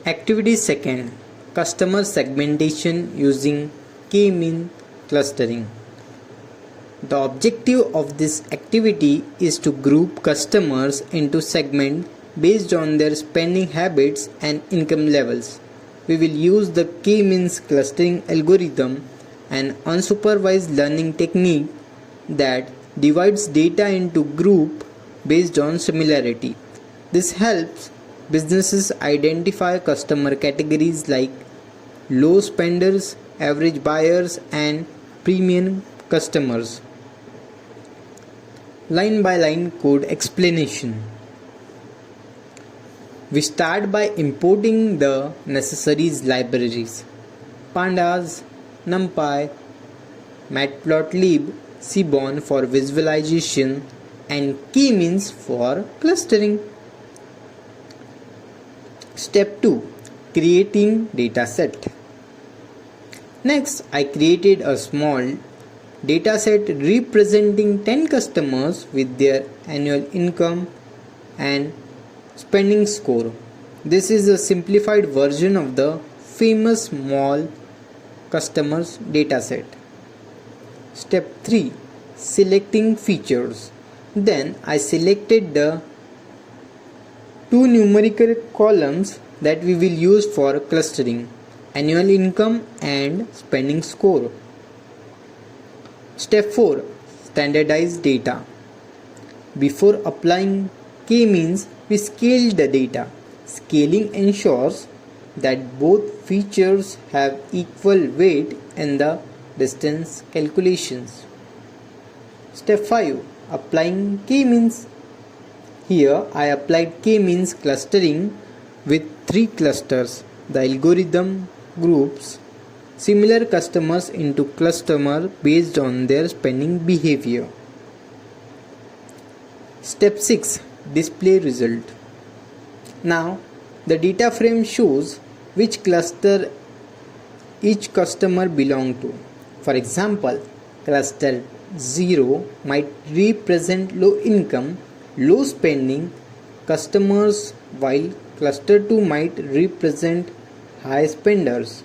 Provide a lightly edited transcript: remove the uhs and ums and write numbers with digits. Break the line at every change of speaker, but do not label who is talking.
Activity second, customer segmentation using k-mean clustering. The objective of this activity is to group customers into segments based on their spending habits and income levels. We will use the k-means clustering algorithm, an unsupervised learning technique that divides data into groups based on similarity. This helps businesses identify customer categories like low spenders, average buyers, and premium customers. Line by line code explanation. We start by importing the necessary libraries: pandas, numpy, matplotlib, seaborn for visualization, and k-means for clustering. Step 2. Creating dataset. Next, I created a small dataset representing 10 customers with their annual income and spending score. This is a simplified version of the famous small customers dataset. Step 3. Selecting features. Then I selected the two numerical columns that we will use for clustering: annual income and spending score. Step 4. Standardize data. Before applying k-means, we scaled the data. Scaling ensures that both features have equal weight in the distance calculations. Step 5. Applying k-means. Here I applied k-means clustering with 3 clusters. The algorithm groups similar customers into clusters based on their spending behavior. Step 6. Display result. Now the data frame shows which cluster each customer belongs to. For example, cluster 0 might represent low income, low spending customers, while cluster 2 might represent high spenders.